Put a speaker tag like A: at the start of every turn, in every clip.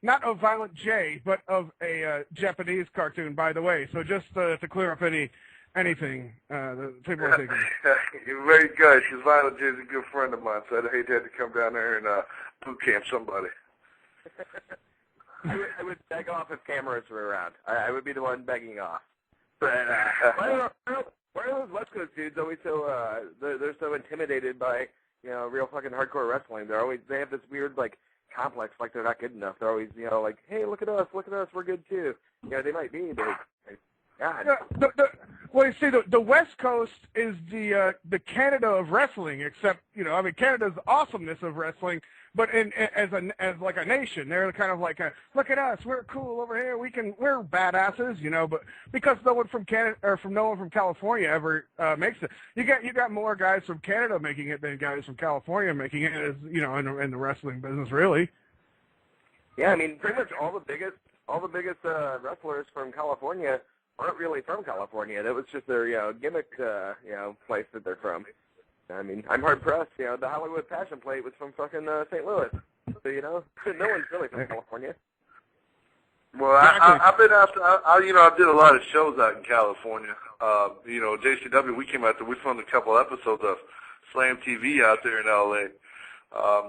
A: not of Violent J, but of a Japanese cartoon, by the way. So just to clear up anything that people are thinking.
B: You're very good, because Violent J is a good friend of mine, so I'd hate to have to come down there and boot camp somebody.
C: I would beg off if cameras were around. I would be the one begging off. But why are those West Coast dudes always so they're so intimidated by real fucking hardcore wrestling? They have this weird like complex, like they're not good enough. They're always like, hey, look at us, we're good too. They might be, but God.
A: Well, you see, the West Coast is the Canada of wrestling, except Canada's awesomeness of wressling, but as like a nation, they're kind of like look at us, we're cool over here, we're badasses, but because no one from Canada or no one from California ever makes it, you got more guys from Canada making it than guys from California making it, as in the wrestling business, really.
C: Yeah, I mean, pretty much all the biggest wrestlers from California aren't really from California. That was just their gimmick place that they're from. I mean, I'm hard pressed. The Hollywood Passion Plate was from fucking St. Louis. So no one's really from California.
B: Well, I've been out. I did a lot of shows out in California. JCW. We came out there. We filmed a couple episodes of Slam TV out there in LA.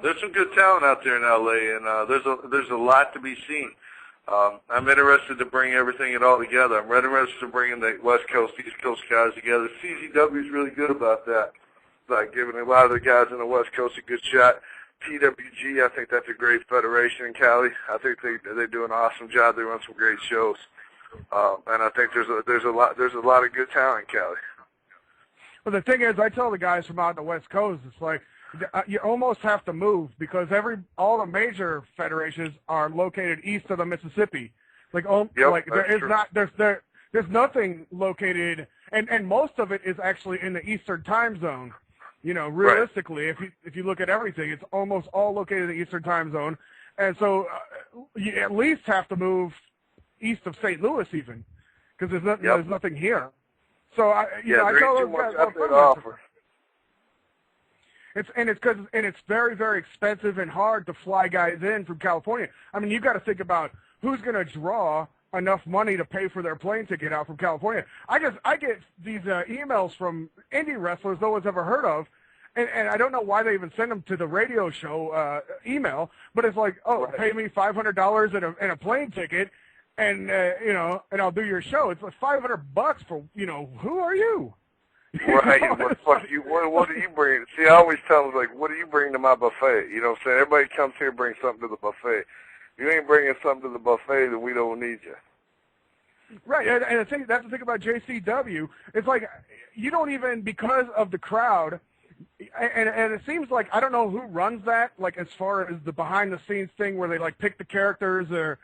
B: There's some good talent out there in LA, and there's a lot to be seen. I'm interested to bring everything all together. I'm really interested in bringing the West Coast, East Coast guys together. CZW is really good about that, like giving a lot of the guys on the West Coast a good shot. PWG, I think that's a great federation in Cali. I think they do an awesome job. They run some great shows, and I think there's a lot of good talent in Cali.
A: Well, the thing is, I tell the guys from out the West Coast, it's like, you almost have to move because all the major federations are located east of the Mississippi. There's nothing located, and most of it is actually in the Eastern time zone. Realistically,
B: right.
A: if you look at everything, it's almost all located in the Eastern time zone, and so you at least have to move east of St. Louis even, because there's nothing here. So I tell those guys, It's very, very expensive and hard to fly guys in from California. I mean, you got to think about who's going to draw enough money to pay for their plane ticket out from California. I get these emails from indie wrestlers no one's ever heard of, and I don't know why they even send them to the radio show email. But it's like, right. Pay me $500 and a plane ticket, and and I'll do your show. It's like $500 for who are you?
B: Right. What do you bring? See, I always tell them, what do you bring to my buffet? You know what I'm saying? Everybody comes here and brings something to the buffet. If you ain't bringing something to the buffet, then we don't need you.
A: Right, and that's the thing about JCW. It's like, you don't even, because of the crowd, and it seems like, I don't know who runs that, like as far as the behind-the-scenes thing where they pick the characters or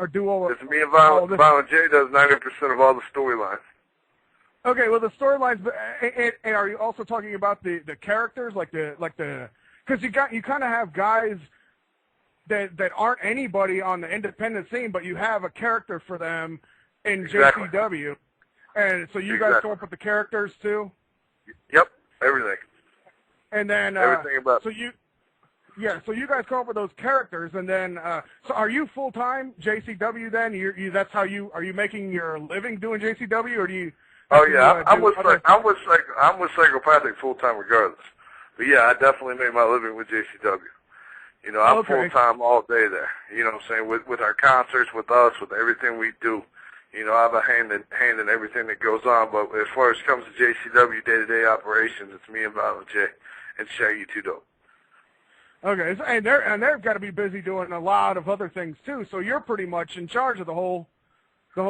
A: do all of
B: It's me and Violent J does 90% of all the storylines.
A: Okay, well, the storylines, and are you also talking about the characters, because you kind of have guys that aren't anybody on the independent scene, but you have a character for them in
B: exactly.
A: JCW, and so you guys come up with the characters too.
B: Yep, everything.
A: And then
B: everything about.
A: So you guys come up with those characters, and then so are you full time JCW then? That's how are you making your living doing JCW, or do you?
B: Oh yeah, I'm with Psychopathic full time regardless. But yeah, I definitely made my living with JCW. I'm full time all day there. You know what I'm saying? With our concerts, with us, with everything we do. I have a hand in everything that goes on. But as far as it comes to JCW day-to-day operations, it's me and Violent J and Shaggy Two Dope.
A: Okay, and they've got to be busy doing a lot of other things too. So you're pretty much in charge of the whole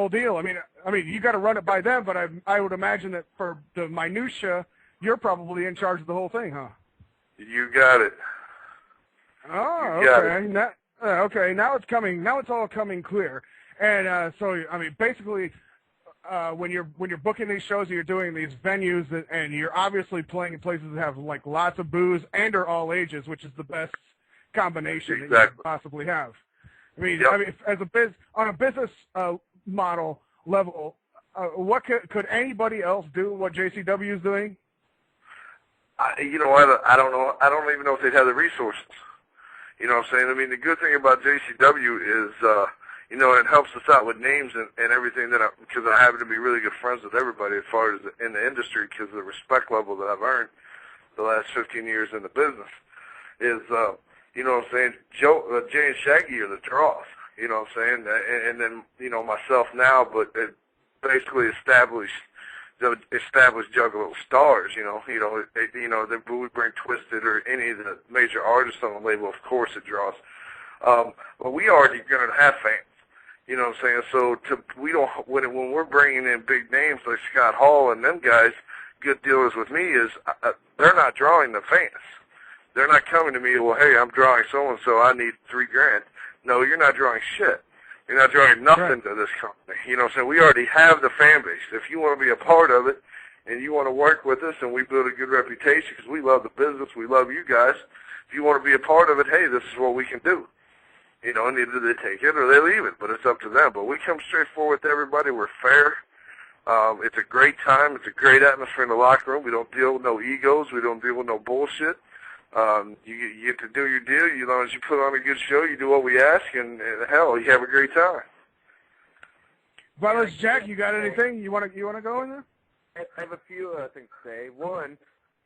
A: deal. I mean, you got to run it by them, but I would imagine that for the minutia, you're probably in charge of the whole thing, huh? You
B: got it.
A: Oh, okay. Okay, now it's coming. Now it's all coming clear. And so, I mean, basically, when you're booking these shows, and you're doing these venues, and you're obviously playing in places that have lots of booze and or all ages, which is the best combination that you could possibly have. I mean, as on a business model level, what could anybody else do what JCW is doing?
B: You know what? I don't know. I don't even know if they'd have the resources. You know what I'm saying? I mean, the good thing about JCW is, you know, it helps us out with names and everything because I happen to be really good friends with everybody as far as in the industry because of the respect level that I've earned the last 15 years in the business is, you know what I'm saying, Jay and Shaggy are the draws, you know what I'm saying, and then, you know, myself now, but it basically established Juggalo stars, you know, that we bring Twisted or any of the major artists on the label, of course it draws. But we already going to have fans, you know what I'm saying? So when we're bringing in big names like Scott Hall and them guys, good dealers with me is they're not drawing the fans. They're not coming to me, well, hey, I'm drawing so-and-so, I need $3,000. No, you're not drawing shit. You're not drawing nothing to this company. You know what I'm saying? We already have the fan base. If you want to be a part of it and you want to work with us and we build a good reputation because we love the business, we love you guys, if you want to be a part of it, hey, this is what we can do. You know, and either they take it or they leave it, but it's up to them. But we come straight forward with everybody. We're fair. It's a great time. It's a great atmosphere in the locker room. We don't deal with no egos. We don't deal with no bullshit. You get to do your deal. As long as you put on a good show, you do what we ask, and hell, you have a great time.
A: Violence Jack, you got anything you want to go in there?
C: I have a few things to say. One,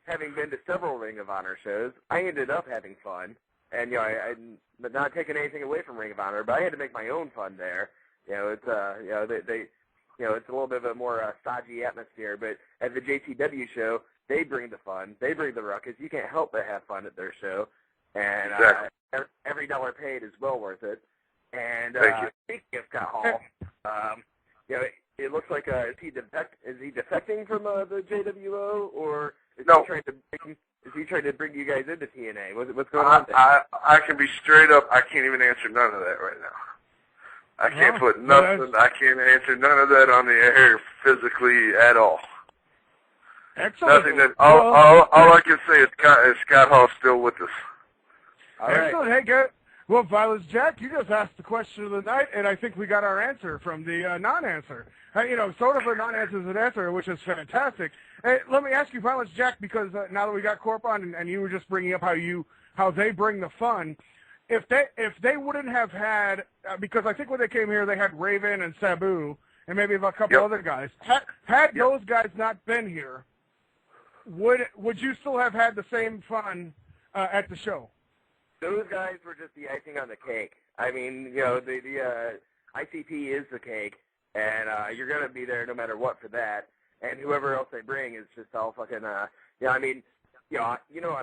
C: having been to several Ring of Honor shows, I ended up having fun, and I'm not taking anything away from Ring of Honor, but I had to make my own fun there. It's it's a little bit of a more stodgy atmosphere, but at the JCW show, they bring the fun. They bring the ruckus. You can't help but have fun at their show. And every dollar paid is well worth it. And speaking of Scott Hall, it looks like is he defecting from the JWO, or is he trying to bring you guys into TNA? What's going on there?
B: I can be straight up. I can't even answer none of that right now. I can't put nothing. I can't answer none of that on the air physically at all.
A: Excellent.
B: Nothing that. All I can say is Scott Hall's still with us.
A: All excellent. Right. Hey, good. Well, Violence Jack, you just asked the question of the night, and I think we got our answer from the non-answer. Sort of a non-answer is an answer, which is fantastic. Hey, let me ask you, Violence Jack, because now that we got Corp on, and you were just bringing up how they bring the fun. If they wouldn't have had, because I think when they came here, they had Raven and Sabu, and maybe a couple other guys. Had those guys not been here, would you still have had the same fun at the show?
C: Those guys were just the icing on the cake. I mean, the ICP is the cake, and you're gonna be there no matter what for that. And whoever else they bring is just all fucking. I'm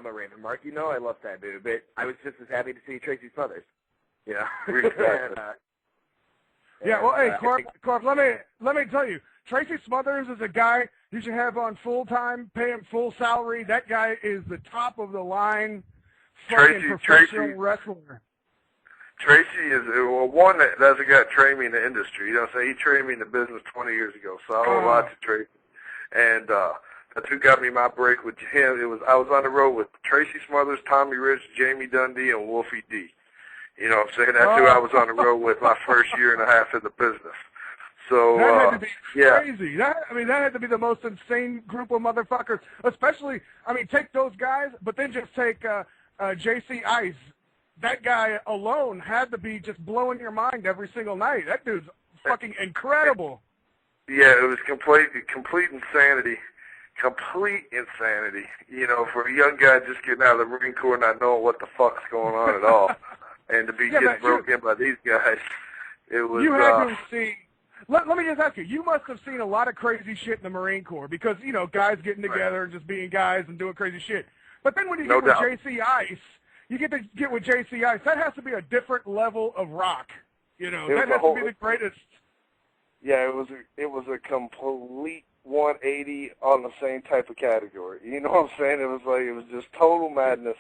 C: a Raven Mark. I love Sabu, but I was just as happy to see Tracy Smothers. Yeah.
A: Hey, Corp, let me tell you, Tracy Smothers is a guy you should have on full-time, pay him full salary. That guy is the top of the line professional wrestler.
B: Tracy is one that's a guy that trained me in the industry. You know what I'm saying? He trained me in the business 20 years ago, so I owe a lot to Tracy. And that's who got me my break with him. I was on the road with Tracy Smothers, Tommy Rich, Jamie Dundee, and Wolfie D. You know what I'm saying? That's who I was on the road with my first year and a half in the business. So,
A: that had to be crazy. That had to be the most insane group of motherfuckers. Especially, take those guys, but then just take JC Ice. That guy alone had to be just blowing your mind every single night. That dude's fucking incredible.
B: Yeah, it was complete insanity. Complete insanity. For a young guy just getting out of the Marine Corps, not knowing what the fuck's going on at all, and to be getting broken in by these guys, it was. You had to see.
A: Let me just ask you. You must have seen a lot of crazy shit in the Marine Corps because guys getting together and just being guys and doing crazy shit. But then when you get with JC Ice, with JC Ice. That has to be a different level of rock. That has to be the greatest.
B: Yeah, it was a complete 180 on the same type of category. You know what I'm saying? It was just total madness.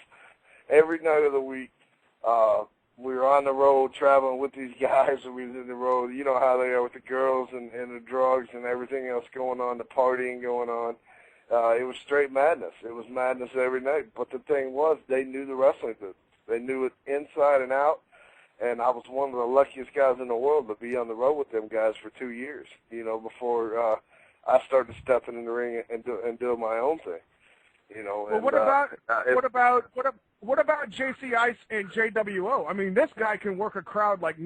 B: Every night of the week, we were on the road traveling with these guys, and we was in the road. You know how they are with the girls and the drugs and everything else going on, the partying going on. It was straight madness. It was madness every night. But the thing was, they knew the wrestling business. They knew it inside and out. And I was one of the luckiest guys in the world to be on the road with them guys for 2 years, before I started stepping in the ring and doing my own thing.
A: Well, what about JC Ice and JWO? I mean, this guy can work a crowd like